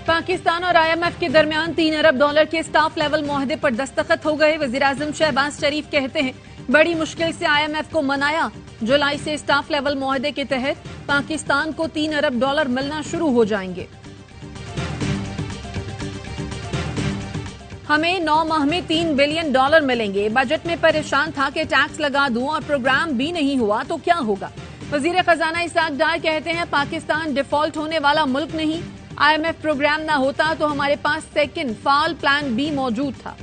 पाकिस्तान और IMF के दरमियान $3 अरब के स्टाफ लेवल मुआहदे पर दस्तखत हो गए। वज़ीर-ए-आज़म शहबाज शरीफ कहते हैं, बड़ी मुश्किल से IMF को मनाया। जुलाई से स्टाफ लेवल मुआहदे के तहत पाकिस्तान को $3 अरब मिलना शुरू हो जाएंगे। हमें 9 माह में $3 बिलियन मिलेंगे। बजट में परेशान था कि टैक्स लगा दूं और प्रोग्राम भी नहीं हुआ तो क्या होगा। वजीर खजाना इसाक डार कहते हैं, पाकिस्तान डिफॉल्ट होने वाला मुल्क नहीं। IMF प्रोग्राम ना होता तो हमारे पास सेकंड फाल प्लान बी मौजूद था।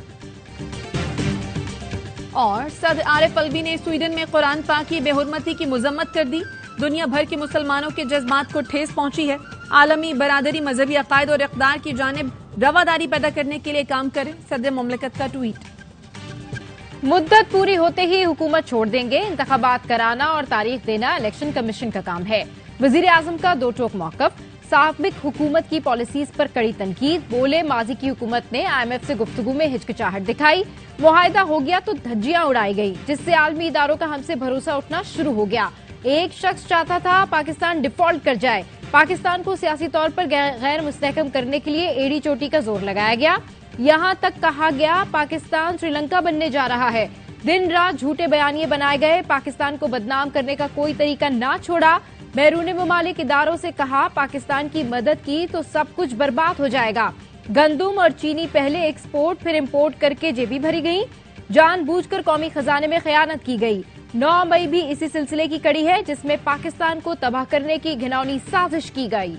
और सदर आरिफ अलवी ने स्वीडन में कुरान पाक की बेहुरमती की मजम्मत कर दी। दुनिया भर के मुसलमानों के जज्बात को ठेस पहुंची है। आलमी बरादरी मजहबी अकायद और इक़दार की जानिब रवादारी पैदा करने के लिए काम करे, सदर मुमलिकत का ट्वीट। मुद्दत पूरी होते ही हुकूमत छोड़ देंगे। इंतखाबात कराना और तारीख देना इलेक्शन कमीशन का काम है। वजीर आजम का दो टोक मौक़िफ़। साबिक हुकूमत की पॉलिसीज पर कड़ी तनकीद। बोले, माजी की हुकूमत ने IMF से गुफ्तगू में हिचकिचाहट दिखाई। मुआहिदा हो गया तो धज्जियां उड़ाई गई, जिससे आलमी इदारों का हमसे भरोसा उठना शुरू हो गया। एक शख्स चाहता था पाकिस्तान डिफॉल्ट कर जाए। पाकिस्तान को सियासी तौर पर गैर मुस्तहकम करने के लिए एड़ी चोटी का जोर लगाया गया। यहाँ तक कहा गया पाकिस्तान श्रीलंका बनने जा रहा है। दिन रात झूठे बयानिए बनाए गए। पाकिस्तान को बदनाम करने का कोई तरीका ना छोड़ा। बैरूनी ममालिक इदारों से कहा, पाकिस्तान की मदद की तो सब कुछ बर्बाद हो जाएगा। गंदुम और चीनी पहले एक्सपोर्ट फिर इम्पोर्ट करके जेबी भरी गई। जानबूझकर कौमी खजाने में खयानत की गई। 9 मई भी इसी सिलसिले की कड़ी है, जिसमें पाकिस्तान को तबाह करने की घिनौनी साजिश की गई।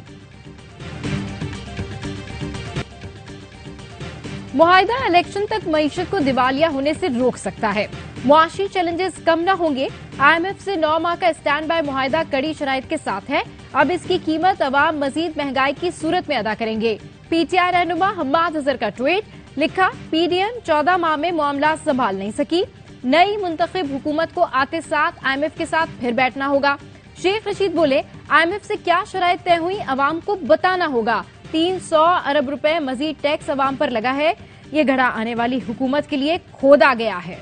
मुआहिदा इलेक्शन तक मईशत को दिवालिया होने से रोक सकता है। मुआशी चैलेंजेस कम न होंगे। IMF से 9 माह का स्टैंड बाय मुआहिदा कड़ी शराइत के साथ है। अब इसकी कीमत अवाम मजीद महंगाई की सूरत में अदा करेंगे। PTI रहनुमा हम्माद अजहर का ट्वीट, लिखा, PDM 14 माह में मामला संभाल नहीं सकी। नई मुंतखब हुकूमत को आते साथ IMF के साथ फिर बैठना होगा। शेख रशीद बोले, IMF से क्या शराइत तय हुई अवाम को बताना होगा। 300 अरब रुपए मजीद टैक्स अवाम पर लगा है। ये घड़ा आने वाली हुकूमत के लिए खोदा गया है।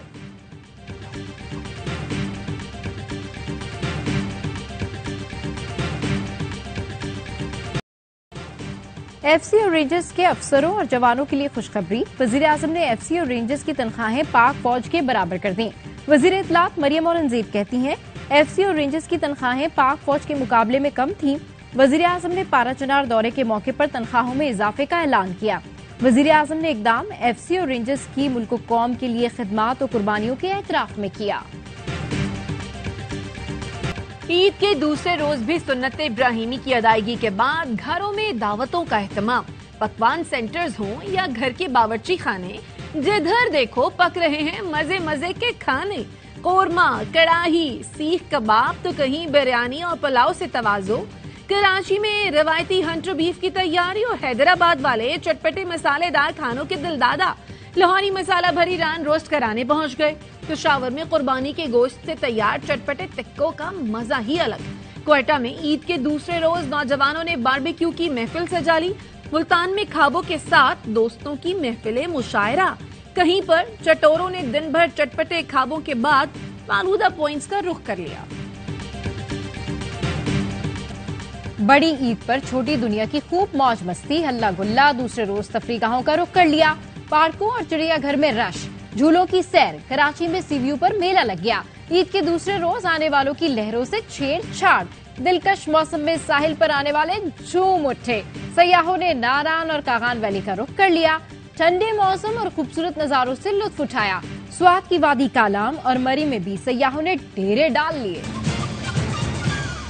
FC और रेंजर्स के अफसरों और जवानों के लिए खुशखबरी। वजीर आजम ने FC और रेंजर्स की तनख्वाहें पाक फौज के बराबर कर दी। वजीर इत्तलात मरियम औरंगजेब कहती हैं, FC और रेंजर्स की तनख्वाहें पाक फौज के मुकाबले में कम थीं। वजीर आजम ने पाराचनार दौरे के मौके पर तनख्वाहों में इजाफे का ऐलान किया। वजीर आजम ने इकदाम FC और रेंजर्स की मुल्क कौम के लिए खिदमात और कुर्बानियों के एतराफ में किया। ईद के दूसरे रोज भी सुन्नत इब्राहिमी की अदायगी के बाद घरों में दावतों का एहतमाम। पकवान सेंटर्स हों या घर के बावर्ची खाने, जिधर देखो पक रहे हैं मजे मजे के खाने। कोरमा, कड़ाही, सीख कबाब तो कहीं बिरयानी और पुलाव से तवाजो। कराची में रवायती हंटर बीफ की तैयारी और हैदराबाद वाले चटपटे मसालेदार खानों के दिलदादा लाहौरी मसाला भरी रान रोस्ट कराने पहुंच गए। पेशावर में कुर्बानी के गोश्त से तैयार चटपटे टिक्कों का मजा ही अलग। क्वेटा में ईद के दूसरे रोज नौजवानों ने बारबेक्यू की महफिल सजा ली। मुल्तान में खाबों के साथ दोस्तों की महफिले मुशायरा। कहीं पर चटोरों ने दिन भर चटपटे खाबों के बाद फालूदा पॉइंट्स का रुख कर लिया। बड़ी ईद पर छोटी दुनिया की खूब मौज मस्ती, हल्ला गुल्ला। दूसरे रोज तफरीगाहों का रुख कर लिया। पार्कों और चिड़ियाघर में रश, झूलों की सैर। कराची में सी व्यू पर मेला लग गया। ईद के दूसरे रोज आने वालों की लहरों से छेड़छाड़। दिलकश मौसम में साहिल पर आने वाले झूम उठे। सयाहों ने नारान और कागान वैली का रुख कर लिया। ठंडे मौसम और खूबसूरत नजारों से लुत्फ उठाया। स्वात की वादी कालाम और मरी में भी सयाहों ने डेरे डाल लिए।